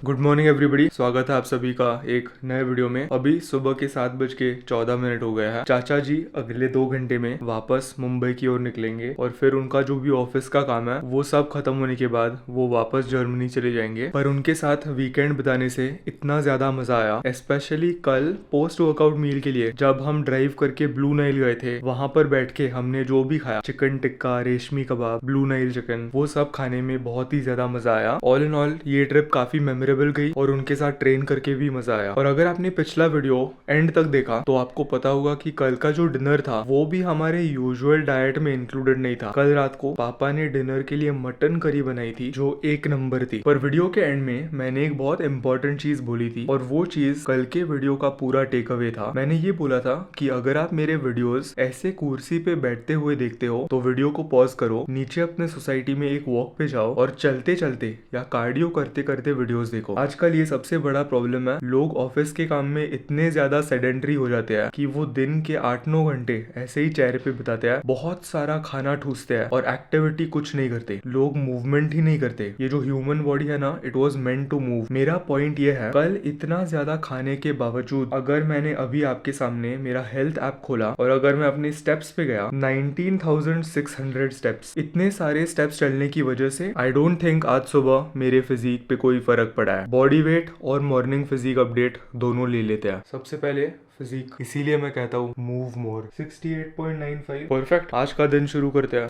Good morning everybody, स्वागत है आप सभी का एक नए वीडियो में। अभी सुबह के 7:14 हो गए हैं। चाचा जी अगले 2 घंटे में वापस मुंबई की ओर निकलेंगे और फिर उनका जो भी ऑफिस का काम है वो सब खत्म होने के बाद वो वापस जर्मनी चले जाएंगे। पर उनके साथ वीकेंड बिताने से इतना ज्यादा मजा आया, स्पेशली कल पोस्ट वर्कआउट मील के लिए जब हम ड्राइव करके ब्लू नाइल गए थे। वहां पर बैठ के हमने जो भी खाया, चिकन टिक्का, रेशमी कबाब, ब्लू नाइल चिकन, वो सब खाने में बहुत ही ज्यादा मजा आया। ऑल इन ऑल ये ट्रिप काफी मेमोरेबल गई और उनके साथ ट्रेन करके भी मजा आया। और अगर आपने पिछला वीडियो एंड तक देखा तो आपको पता होगा कि कल का जो डिनर था वो भी हमारे यूजुअल डाइट में इंक्लूडेड नहीं था। कल रात को पापा ने डिनर के लिए मटन करी बनाई थी जो एक नंबर थी। पर वीडियो के एंड में मैंने एक बहुत इंपॉर्टेंट चीज बोली थी और वो चीज कल के वीडियो का पूरा टेक अवे था। मैंने ये बोला था कि अगर आप मेरे वीडियोस ऐसे कुर्सी पे बैठते हुए देखते हो तो वीडियो को पॉज करो, नीचे अपने सोसाइटी में एक वॉक पे जाओ और चलते चलते या कार्डियो करते करते वीडियोस देखो। आजकल ये सबसे बड़ा प्रॉब्लम है, लोग ऑफिस के काम में इतने ज्यादा सेडेंटरी हो जाते हैं कि वो दिन के 8-9 घंटे ऐसे ही चेहरे पे बिताते हैं, बहुत सारा खाना ठूसते हैं और एक्टिविटी कुछ नहीं करते। लोग मूवमेंट ही नहीं करते। ये जो ह्यूमन बॉडी है ना, it was meant to move. मेरा पॉइंट ये है, कल इतना ज्यादा खाने के बावजूद अगर मैंने अभी आपके सामने मेरा हेल्थ ऐप खोला और अगर मैं अपने स्टेप्स पे गया, 19,600 स्टेप्स। इतने सारे स्टेप्स चलने की वजह से आई डोंट थिंक आज सुबह मेरे फिजिक पे कोई फर्क पड़ा है। बॉडी वेट और मॉर्निंग फिजिक अपडेट दोनों ले लेते हैं। सबसे पहले फिजिक, इसीलिए मैं कहता हूँ मूव मोर। 68.95 परफेक्ट। आज का दिन शुरू करते हैं।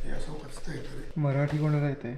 9.0 मराठी कोणाला येते?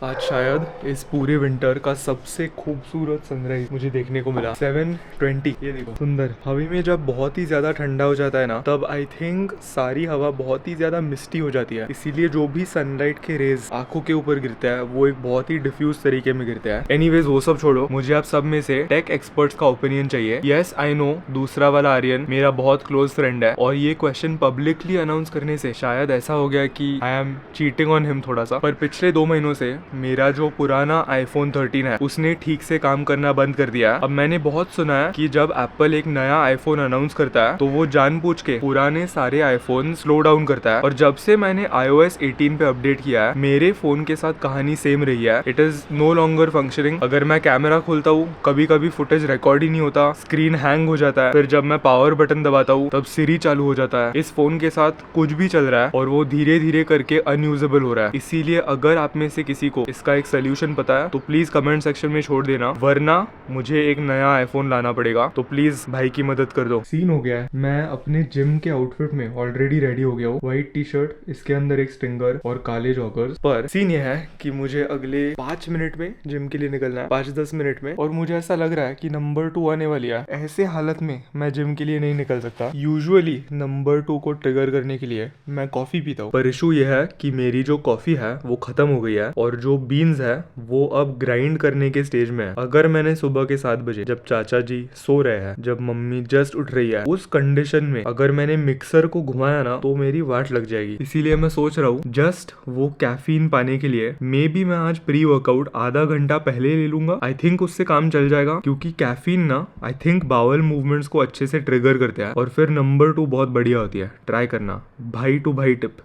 आज शायद इस पूरे विंटर का सबसे खूबसूरत सनराइज मुझे देखने को मिला। 7:20, ये देखो सुंदर। हवा में जब बहुत ही ज्यादा ठंडा हो जाता है ना, तब आई थिंक सारी हवा बहुत ही ज्यादा मिस्टी हो जाती है। इसीलिए जो भी सनलाइट के रेज आंखों के ऊपर गिरता है वो एक बहुत ही डिफ्यूज तरीके में गिरता है। एनीवेज वो सब छोड़ो, मुझे आप सब में से टेक एक्सपर्ट्स का ओपिनियन चाहिए। यस आई नो, दूसरा वाला आर्यन मेरा बहुत क्लोज फ्रेंड है और ये क्वेश्चन पब्लिकली अनाउंस करने से शायद ऐसा हो गया कि I am cheating on him थोड़ा सा। पर पिछले 2 महीनों से मेरा जो पुराना iPhone 13 है उसने ठीक से काम करना बंद कर दिया। अब मैंने बहुत सुना है कि जब एप्पल एक नया iPhone अनाउंस करता है तो वो जानबूझ के पुराने सारे iPhone स्लो डाउन करता है। और जब से मैंने iOS 18 पे अपडेट किया है, मेरे फोन के साथ कहानी सेम रही है। It is no longer functioning. अगर मैं कैमरा खोलता हूँ, कभी कभी फुटेज रिकॉर्ड ही नहीं होता, स्क्रीन हैंग हो जाता है। फिर जब मैं पावर बटन दबाता हूँ तब सिरी चालू हो जाता है। इस फोन के साथ कुछ भी चल रहा है और वो धीरे धीरे करके अनयूजेबल हो रहा है। इसीलिए अगर आप में से किसी को इसका एक सोल्यूशन पता है तो प्लीज कमेंट सेक्शन में छोड़ देना, वरना मुझे एक नया आईफोन लाना पड़ेगा। तो प्लीज भाई की मदद कर दो। सीन हो गया है, मैं अपने जिम के आउटफिट में ऑलरेडी रेडी हो गया हूँ। व्हाइट टी शर्ट, इसके अंदर एक स्टिंगर और काले जॉगर्स। पर सीन ये है कि मुझे अगले 5 मिनट में जिम के लिए निकलना है, 5-10 मिनट में। और मुझे ऐसा लग रहा है कि नंबर 2 आने वाली है। ऐसे हालत में मैं जिम के लिए नहीं निकल सकता। यूजुअली नंबर 2 को ट्रिगर करने के लिए मैं कॉफी पीता हूँ, पर इशू ये है कि मेरी जो कॉफी है वो खत्म हो गई है और जो बीन्स है वो अब ग्राइंड करने के स्टेज में है। अगर मैंने सुबह के 7 बजे, जब चाचा जी सो रहे हैं, जब मम्मी जस्ट उठ रही है, उस कंडीशन में अगर मैंने मिक्सर को घुमाया ना तो मेरी वाट लग जाएगी। इसीलिए मैं सोच रहा हूँ जस्ट वो कैफीन पाने के लिए मे बी मैं आज प्री वर्कआउट आधा घंटा पहले ले लूंगा। आई थिंक उससे काम चल जाएगा, क्योंकि कैफीन ना आई थिंक बाउल मूवमेंट्स को अच्छे से ट्रिगर करते हैं। और फिर नंबर 2 बहुत बढ़िया होती है, ट्राई करना। भाई टू भाई टिप।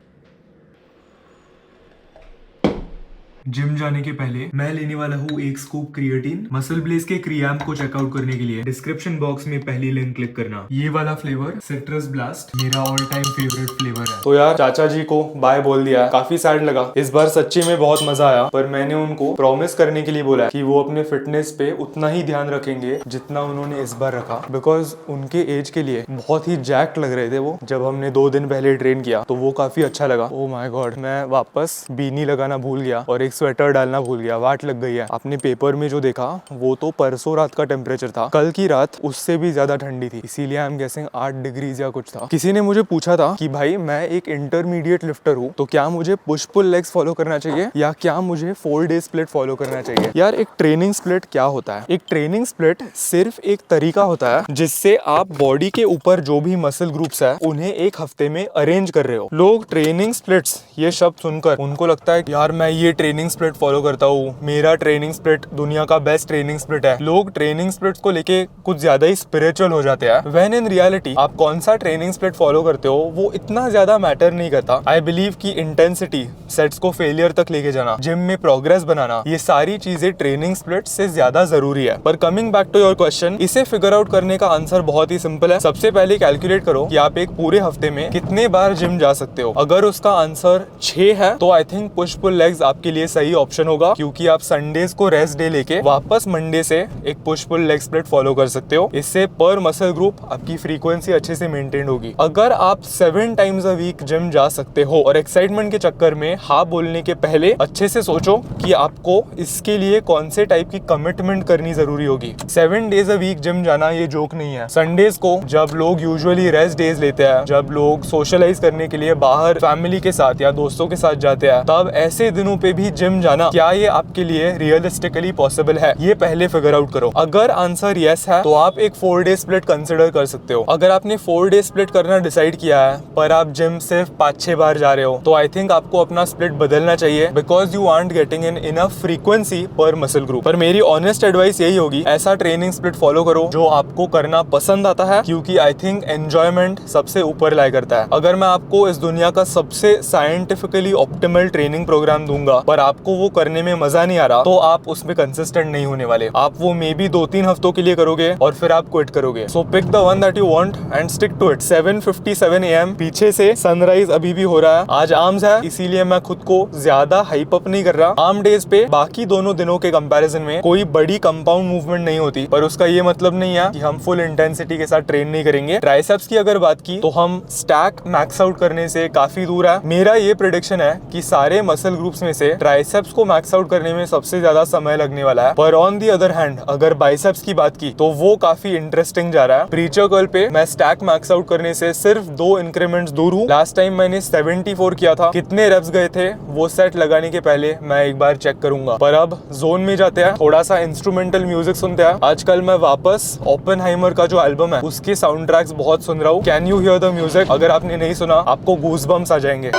जिम जाने के पहले मैं लेने वाला हूँ एक स्कूप क्रिएटिन। मसल ब्लेज के क्रियाम्प को चेकआउट करने के लिए डिस्क्रिप्शन बॉक्स में पहली लिंक क्लिक करना। ये वाला फ्लेवर सिट्रस ब्लास्ट मेरा ऑल टाइम फेवरेट फ्लेवर है। तो यार चाचा जी को बाय बोल दिया, काफी सैड लगा। इस बार सच्ची में बहुत मजा आया, पर मैंने उनको प्रॉमिस करने के लिए बोला कि वो अपने फिटनेस पे उतना ही ध्यान रखेंगे जितना उन्होंने इस बार रखा। बिकॉज उनके एज के लिए बहुत ही जैक्ट लग रहे थे वो। जब हमने 2 दिन पहले ट्रेन किया तो वो काफी अच्छा लगा। ओ माय गॉड, मैं वापस बीनी लगाना भूल गया और एक स्वेटर डालना भूल गया। वाट लग गई है। आपने पेपर में जो देखा वो तो परसों रात का टेम्परेचर था, कल की रात उससे भी ज्यादा ठंडी थी। इसीलिए आई एम गेसिंग 8 डिग्रीज या कुछ था। किसी ने मुझे पूछा था कि भाई मैं एक इंटरमीडिएट लिफ्टर हूँ, तो क्या मुझे पुश पुल लेग्स फॉलो करना चाहिए या क्या मुझे 4 डे स्प्लिट फॉलो करना चाहिए। यार एक ट्रेनिंग स्प्लिट क्या होता है? एक ट्रेनिंग स्प्लिट सिर्फ एक तरीका होता है जिससे आप बॉडी के ऊपर जो भी मसल ग्रुप्स है उन्हें एक हफ्ते में अरेंज कर रहे हो। लोग ट्रेनिंग स्प्लिट्स ये शब्द सुनकर उनको लगता है यार मैं ये ट्रेनिंग ट्रेनिंग स्प्लिट फॉलो करता हूँ, मेरा ट्रेनिंग स्प्लिट दुनिया का बेस्ट ट्रेनिंग स्प्लिट है, लोग ट्रेनिंग स्प्लिट्स को लेके कुछ ज्यादा ही स्पिरिचुअल हो जाते हैं। व्हेन इन रियलिटी आप कौन सा ट्रेनिंग स्प्लिट फॉलो करते हो वो इतना ज्यादा मैटर नहीं करता। आई बिलीव कि इंटेंसिटी, सेट्स को फेलियर तक लेके जाना, जिम में प्रोग्रेस बनाना, ये सारी चीजें ट्रेनिंग स्प्लिट से ज्यादा जरूरी है। पर coming back to your question, इसे फिगर आउट करने का आंसर बहुत ही सिंपल है। सबसे पहले कैलकुलेट करो कि आप एक पूरे हफ्ते में कितने बार जिम जा सकते हो। अगर उसका आंसर 6 है तो I think push pull legs आपके लिए सही ऑप्शन होगा, क्योंकि आप संडेज को रेस्ट डे लेके वापस मंडे से एक push pull leg split follow कर सकते हो। इससे पर मसल ग्रुप आपकी फ्रीक्वेंसी अच्छे से मेंटेन होगी। अगर आप 7 टाइम्स अ वीक जिम जा सकते हो और एक्साइटमेंट के चक्कर में हाँ बोलने के पहले अच्छे से सोचो कि आपको इसके लिए कौन से टाइप की कमिटमेंट करनी जरूरी होगी। 7 डेज अ वीक जिम जाना ये जोक नहीं है। संडेज को जब लोग यूजुअली रेस्ट डेज लेते हैं, जब लोग सोशलाइज करने के लिए बाहर फैमिली के साथ या दोस्तों के साथ जाते हैं, तब ऐसे दिनों पे भी जिम जाना क्या ये आपके लिए रियलिस्टिकली पॉसिबल है, ये पहले फिगर आउट करो। अगर आंसर यस है तो आप एक 4 डे स्प्लिट कंसिडर कर सकते हो। अगर आपने 4 डे स्प्लिट करना डिसाइड किया है पर आप जिम सिर्फ 5-6 बार जा रहे हो, तो आई थिंक आपको अपना स्प्लिट बदलना चाहिए, because you aren't getting in enough frequency पर मसल ग्रुप। पर मेरी ऑनेस्ट एडवाइस यही होगी, ऐसा ट्रेनिंग स्प्लिट फॉलो करो जो आपको करना पसंद आता है, क्योंकि आई थिंक एंजॉयमेंट सबसे ऊपर लाया करता है। अगर मैं आपको इस दुनिया का सबसे साइंटिफिकली ऑप्टिमल ट्रेनिंग प्रोग्राम दूंगा पर आपको वो करने में मजा नहीं आ रहा, तो आप उसमें कंसिस्टेंट नहीं होने वाले। आप वो मे बी 2-3 हफ्तों के लिए करोगे और फिर आप क्विट करोगे। So pick the one that you want and stick to it. 7:57 AM, पीछे से सनराइज अभी भी हो रहा है। आज आर्म्स है, इसीलिए मैं खुद को ज्यादा हाइप अप नहीं कर रहा। आर्म डेज पे बाकी दोनों दिनों के कंपैरिजन में कोई बड़ी कंपाउंड मूवमेंट नहीं होती, पर उसका ये मतलब नहीं है कि हम फुल इंटेंसिटी के साथ ट्रेन नहीं करेंगे। ट्राइसेप्स की अगर बात की तो हम स्टैक मैक्स आउट करने से काफी दूर है। मेरा ये प्रेडिक्शन है कि सारे मसल ग्रुप्स में से ट्राइसेप्स को मैक्स आउट करने में सबसे ज्यादा समय लगने वाला है। पर ऑन दी अदर हैंड अगर बाइसेप्स की बात की तो वो काफी इंटरेस्टिंग जा रहा है। प्रीचर कर्ल पे मैं स्टैक मैक्स आउट करने से सिर्फ 2 इंक्रीमेंट्स दूर हूँ। लास्ट टाइम मैंने 74 किया था। कितने रेप्स गए थे वो सेट लगाने के पहले मैं एक बार चेक करूंगा। पर अब जोन में जाते हैं, थोड़ा सा इंस्ट्रूमेंटल म्यूजिक सुनते हैं। आजकल मैं वापस ओपेनहाइमर का जो एल्बम है उसके साउंड ट्रैक्स बहुत सुन रहा हूँ। Can you here the music? अगर आपने नहीं सुना आपको गूज़बम्स आ जाएंगे।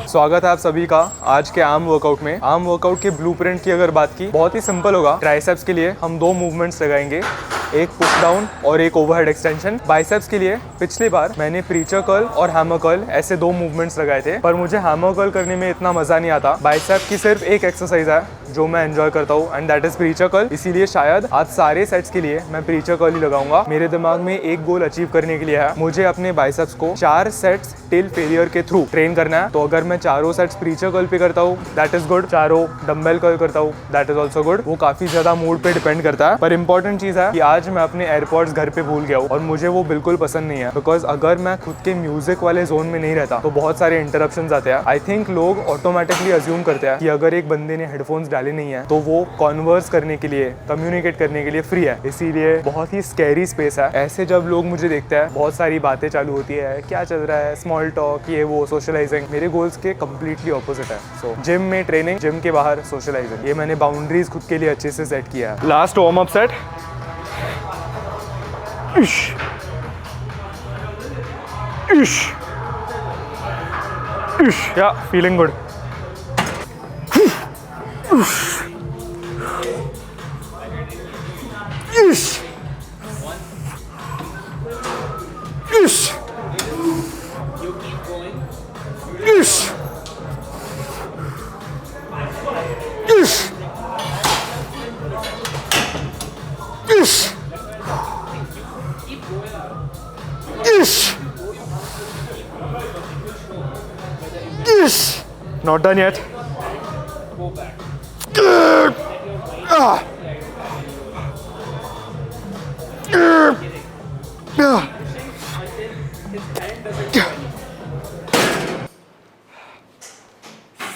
स्वागत है आप सभी का आज के आर्म वर्कआउट में। आर्म वर्कआउट के ब्लूप्रिंट की अगर बात की, बहुत ही सिंपल होगा। ट्राइसेप्स के लिए हम 2 मूवमेंट्स लगाएंगे, एक पुश डाउन और एक ओवरहेड एक्सटेंशन। बाइसेप्स के लिए पिछली बार मैंने प्रीचर कर्ल और हैमर कर्ल ऐसे 2 मूवमेंट्स लगाए थे, पर मुझे हैमर कर्ल करने में इतना मजा नहीं आता। बाइसेप की सिर्फ एक एक्सरसाइज है जो मैं एंजॉय करता हूँ and that is preacher curl. इसीलिए शायद आज सारे सेट्स के लिए मैं प्रीचर कर्ल ही लगाऊंगा। मेरे दिमाग में एक गोल अचीव करने के लिए है, मुझे अपने बाइसेप्स को 4 सेट्स टिल फेलियर के थ्रू ट्रेन करना है। तो अगर मैं चारों सेट्स प्रीचर कर्ल पे करता हूँ दैट इज गुड, चारों डंबल कर्ल करता हूँ दैट इज ऑल्सो गुड। वो काफी ज्यादा मूड पे डिपेंड करता है। पर इंपॉर्टेंट चीज है कि आज मैं अपने एयरपॉड्स घर पे भूल गया हूँ और मुझे वो बिल्कुल पसंद नहीं है, बिकॉज अगर मैं खुद के म्यूजिक वाले जोन में नहीं रहता तो बहुत सारे इंटरप्शंस आते हैं। आई थिंक लोग ऑटोमेटिकली अज्यूम करते हैं कि अगर एक बंदे ने हेडफोन्स डाले नहीं है तो वो कॉन्वर्स करने के लिए, कम्युनिकेट करने के लिए फ्री है। इसीलिए बहुत ही स्कैरी स्पेस है। ऐसे जब लोग मुझे देखते हैं बहुत सारी बातें चालू होती है, क्या चल रहा है, स्मॉल टॉक, ये वो, सोशलाइजिंग। मेरे गोल्स के कंप्लीटली ऑपोजिट है। सो जिम में ट्रेनिंग, जिम के बाहर सोशलाइजिंग। ये मैंने बाउंड्रीज खुद के लिए अच्छे से सेट किया है। Last warm up set. Ish. Ish. Ish. Yeah, feeling good. Ish. Ish. Ish. Ish. Ish. Ish. Ish. Ish. Not done yet.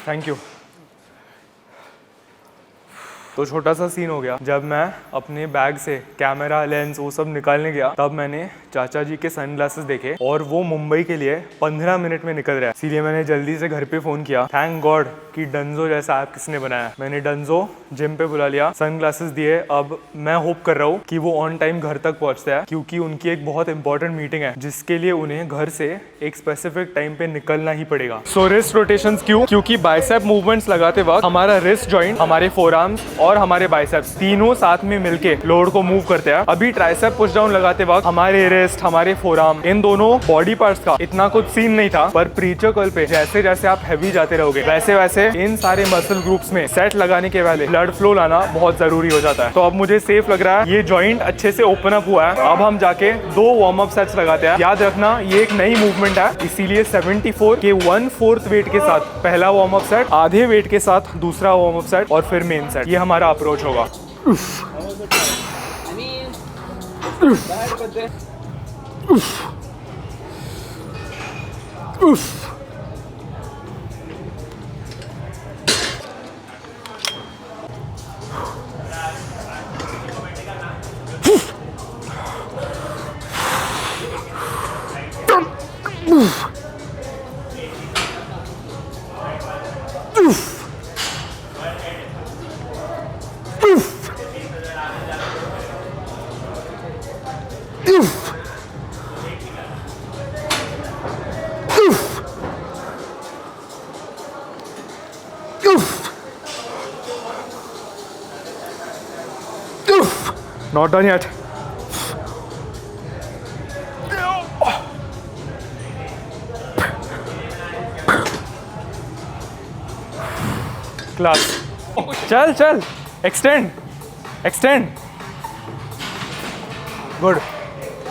Thank you. तो छोटा सा सीन हो गया, जब मैं अपने बैग से कैमरा लेंस वो सब निकालने गया तब मैंने चाचा जी के सनग्लासेस देखे और वो मुंबई के लिए 15 मिनट में निकल रहा है। इसीलिए मैंने जल्दी से घर पे फोन किया। थैंक गॉड कि डंजो जैसा ऐप किसने बनाया। मैंने डंजो जिम पे बुला लिया, सनग्लासेस दिए। अब मैं होप कर रहा हूँ कि वो ऑन टाइम घर तक पहुंचता है, क्योंकि उनकी एक बहुत इंपॉर्टेंट मीटिंग है जिसके लिए उन्हें घर से एक स्पेसिफिक टाइम पे निकलना ही पड़ेगा। सो रिस्ट रोटेशंस क्यों? क्योंकि बाइसेप मूवमेंट्स लगाते वक्त हमारा रिस्ट जॉइंट, हमारे फोरआर्म्स और हमारे बाइसेप्स तीनों साथ में मिलके लोड को मूव करते हैं। अभी ट्राइसेप पुश डाउन लगाते वक्त हमारे रिस्ट, हमारे फोरआर्म, इन दोनों बॉडी पार्ट्स का इतना कुछ सीन नहीं था, पर प्रीचर कर्ल पे जैसे जैसे आप हैवी जाते रहोगे वैसे वैसे इन सारे मसल ग्रुप्स में सेट लगाने के पहले ब्लड फ्लो लाना बहुत जरूरी हो जाता है। तो अब मुझे सेफ लग रहा है, ये जॉइंट अच्छे से ओपन अप हुआ है। अब हम जाके 2 वार्म अप सेट्स लगाते हैं। याद रखना ये एक नई मूवमेंट है, इसीलिए 74 के 1/4 वेट के साथ पहला वार्म अप सेट, आधे वेट के साथ दूसरा वार्म अप सेट और फिर मेन सेट। ये हमारा अप्रोच होगा। Not done yet. Class. चल चल. Extend. Good.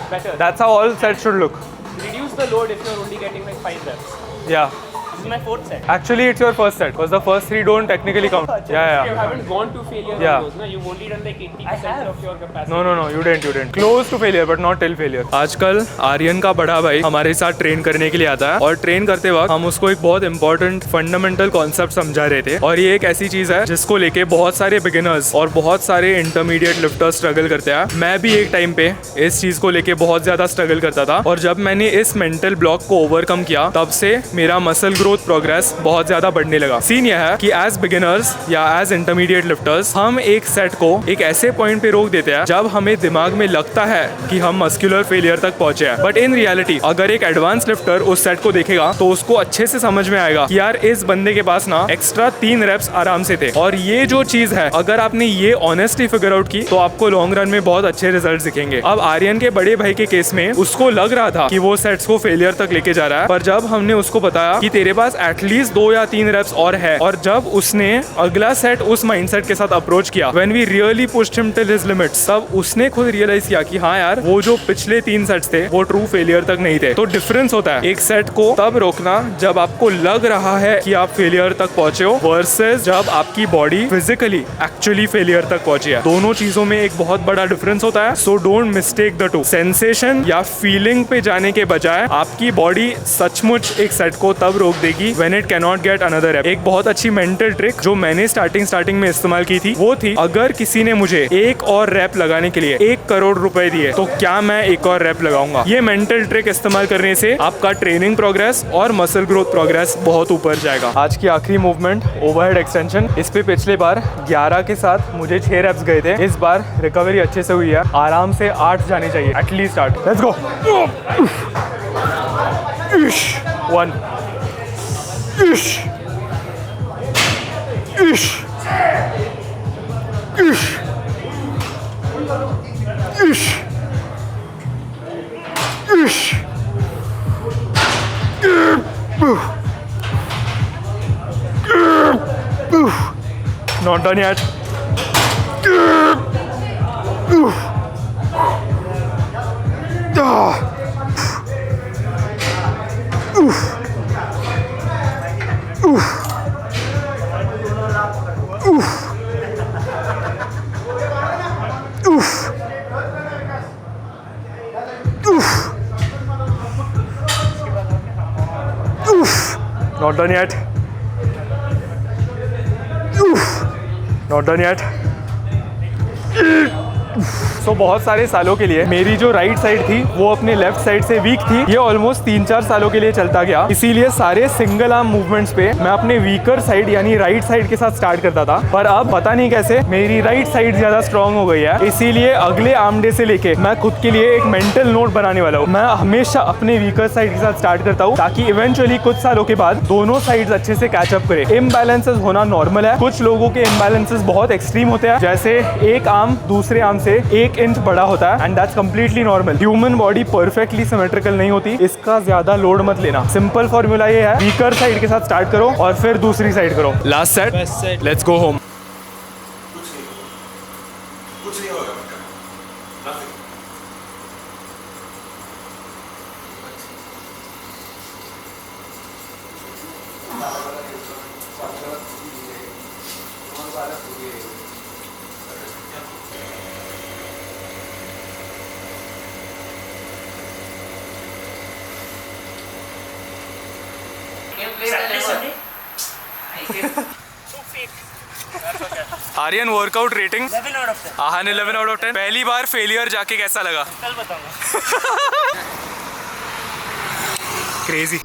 Better. That's how all sets should look. Reduce the load if you're only getting like 5 reps. Yeah. This is my 4th set. Actually, it's your first set, because the first 3 don't technically count. Yeah. You haven't gone to failure Yeah. on those, na? You've only done like 80% of your capacity. No, you didn't. Close to failure, but not till failure. आजकल आर्यन का बड़ा भाई हमारे साथ train करने के लिए आता है, और ट्रेन करते वक्त हम उसको एक बहुत इंपॉर्टेंट फंडामेंटल कॉन्सेप्ट समझा रहे थे। और ये एक ऐसी चीज है जिसको लेके बहुत सारे बिगिनर्स और बहुत सारे इंटरमीडिएट लिफ्टर्स स्ट्रगल करते हैं। मैं भी एक टाइम पे इस चीज को लेके बहुत ज्यादा स्ट्रगल करता था, और जब मैंने इस मेंटल ब्लॉक को ओवरकम किया तब से मेरा मसल ग्रोथ प्रोग्रेस बहुत ज्यादा बढ़ने लगा। सीन यह है कि एज बिगिनर्स या एज इंटरमीडिएट लिफ्टर्स हम एक सेट को एक ऐसे पॉइंट पे रोक देते हैं जब हमें दिमाग में लगता है कि हम मस्कुलर फेलियर तक पहुंचे हैं। बट इन रियलिटी अगर एक एडवांस लिफ्टर उस सेट को देखेगा तो उसको अच्छे से समझ में आएगा कि यार इस बंदे के पास ना एक्स्ट्रा 3 रेप्स आराम से थे। और ये जो चीज है, अगर आपने ये ऑनेस्टली फिगर आउट की तो आपको लॉन्ग रन में बहुत अच्छे रिजल्ट दिखेंगे। अब आर्यन के बड़े भाई के केस में उसको लग रहा था कि वो सेट्स को फेलियर तक लेके जा रहा है, पर जब हमने उसको बताया कि तेरे पास एटलीस्ट 2 या 3 रेप्स और है, और जब उसने अगला सेट उस माइंडसेट के साथ अप्रोच किया, when we really pushed him till his limits, तब उसने खुद रियलाइज किया कि हाँ यार वो जो पिछले 3 सेट्स थे वो ट्रू फेलियर तक नहीं थे। तो डिफरेंस होता है एक सेट को तब रोकना जब आपको लग रहा है कि आप फेलियर तक पहुंचे हो, वर्सेस जब आपकी बॉडी फिजिकली एक्चुअली फेलियर तक पहुंची है। दोनों चीजों में एक बहुत बड़ा डिफरेंस होता है। So don't mistake the two. Sensation या फीलिंग पे जाने के बजाय आपकी बॉडी सचमुच एक सेट को तब रोक देगी when it cannot get another rep. एक बहुत अच्छी मेंटल ट्रिक जो मैंने स्टार्टिंग में इस्तेमाल की थी वो थी, अगर किसी ने मुझे एक और रैप लगाने के लिए 1 करोड़ रुपए दिए तो क्या मैं एक और रैप लगाऊंगा। ये मेंटल ट्रिक इस्तेमाल करने से आपका ट्रेनिंग प्रोग्रेस और मसल ग्रोथ प्रोग्रेस बहुत ऊपर जाएगा। आज की आखिरी मूवमेंट ओवरहेड एक्सटेंशन। इस पे पिछले बार 11 के साथ मुझे 6 रैप्स गए थे। इस बार रिकवरी अच्छे से हुई है, आराम से 8 जानी चाहिए at least 8। Let's go. 1 Not done yet. Not done yet. Not done yet. So बहुत सारे सालों के लिए मेरी जो राइट साइड थी वो अपने लेफ्ट साइड से वीक थी। ये ऑलमोस्ट 3-4 सालों के लिए चलता गया, इसीलिए सारे सिंगल आर्म मूवमेंट्स पे मैं अपने वीकर साइड यानी राइट साइड के साथ स्टार्ट करता था। पर अब पता नहीं कैसे मेरी राइट साइड ज्यादा स्ट्रांग हो गई है, इसीलिए अगले आर्म डे से लेके मैं खुद के लिए एक मेंटल नोट बनाने वाला हूँ। मैं हमेशा अपने वीकर साइड के साथ स्टार्ट करता हूँ ताकि इवेंचुअली कुछ सालों के बाद दोनों साइड्स अच्छे से कैचअप करे। इम्बैलेंसेस होना नॉर्मल है, कुछ लोगों के इम्बैलेंसेस बहुत एक्सट्रीम होते हैं, जैसे एक आर्म दूसरे आर्म से 1 इंच बड़ा होता है and that's completely normal. Human body perfectly symmetrical नहीं होती, इसका ज्यादा लोड मत लेना। सिंपल फॉर्मूला ये है, वीकर साइड के साथ स्टार्ट करो और फिर दूसरी साइड करो। Last set, let's go home. कुछ नहीं होगा। Aryan workout rating 11 out of 10. Aahan 11 out of 10। पहली बार फेलियर जाके कैसा लगा? कल बताऊंगा। क्रेजी।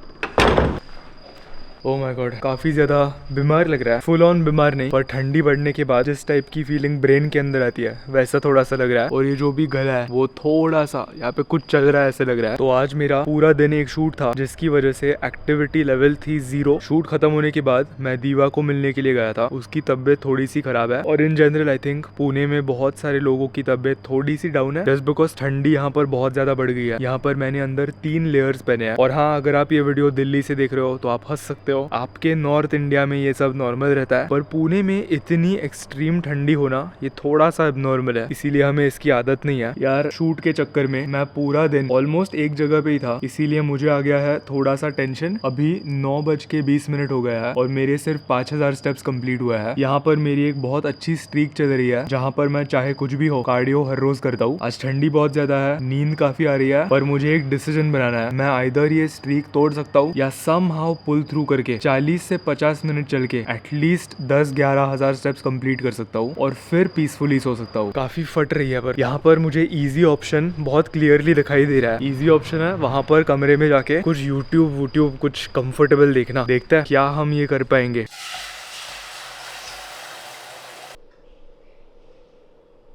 ओ माय गॉड, काफी ज्यादा बीमार लग रहा है। फुल ऑन बीमार नहीं, पर ठंडी बढ़ने के बाद जिस टाइप की फीलिंग ब्रेन के अंदर आती है वैसा थोड़ा सा लग रहा है। और ये जो भी गला है वो थोड़ा सा यहाँ पे कुछ चल रहा है ऐसे लग रहा है। तो आज मेरा पूरा दिन एक शूट था जिसकी वजह से एक्टिविटी लेवल थी 0। शूट खत्म होने के बाद मैं दीवा को मिलने के लिए गया था, उसकी तबियत थोड़ी सी खराब है। और in general I think Pune में बहुत सारे लोगों की तबियत थोड़ी सी डाउन है, जस्ट बिकॉज ठंडी यहाँ पर बहुत ज्यादा बढ़ गई है। यहाँ पर मैंने अंदर 3 लेयर्स पहने हैं। और हाँ, अगर आप ये वीडियो दिल्ली से देख रहे हो तो आप हंस सकते हो, आपके नॉर्थ इंडिया में ये सब नॉर्मल रहता है, पर पुणे में इतनी एक्सट्रीम ठंडी होना ये थोड़ा सा एबनॉर्मल है, इसीलिए हमें इसकी आदत नहीं है। यार शूट के चक्कर में मैं पूरा दिन ऑलमोस्ट एक जगह पे ही था, इसीलिए मुझे आ गया है थोड़ा सा टेंशन। अभी 9:20 हो गया है और मेरे सिर्फ 5000 स्टेप्स कंप्लीट हुआ है। यहाँ पर मेरी एक बहुत अच्छी स्ट्रीक चल रही है जहाँ पर मैं चाहे कुछ भी हो कार्डियो हर रोज करता हूँ। आज ठंडी बहुत ज्यादा है, नींद काफी आ रही है, पर मुझे एक डिसीजन बनाना है। मैं आइदर ये स्ट्रीक तोड़ सकता हूँ या समहाउ पुल थ्रू करके 40 से 50 मिनट चल के एटलीस्ट 10-11 हजार स्टेप्स कंप्लीट कर सकता हूँ और फिर पीसफुली सो सकता हूँ। काफी फट रही है, पर यहाँ पर मुझे इजी ऑप्शन बहुत क्लियरली दिखाई दे रहा है। इजी ऑप्शन है वहां पर कमरे में जाके कुछ यूट्यूब कुछ कंफर्टेबल देखना। देखते हैं क्या हम ये कर पाएंगे।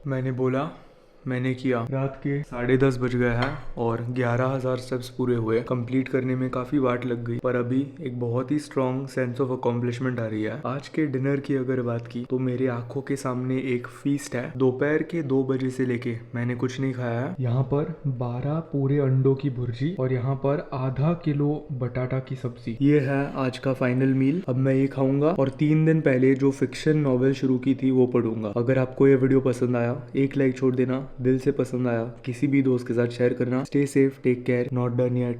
मैंने बोला, मैंने किया। रात के 10:30 बज गए हैं और 11,000 स्टेप्स पूरे हुए। कंप्लीट करने में काफी वाट लग गई, पर अभी एक बहुत ही स्ट्रॉन्ग सेंस ऑफ अकॉम्प्लिशमेंट आ रही है। आज के डिनर की अगर बात की तो मेरे आंखों के सामने एक फीस्ट है। दोपहर के 2 बजे से लेके मैंने कुछ नहीं खाया है। यहाँ पर 12 पूरे अंडों की भुर्जी और यहाँ पर आधा किलो बटाटा की सब्जी। ये है आज का फाइनल मील। अब मैं ये खाऊंगा और 3 दिन पहले जो फिक्शन नॉवेल शुरू की थी वो पढ़ूंगा। अगर आपको ये वीडियो पसंद आया एक लाइक छोड़ देना, दिल से पसंद आया किसी भी दोस्त के साथ शेयर करना। Stay safe, take care, not done yet.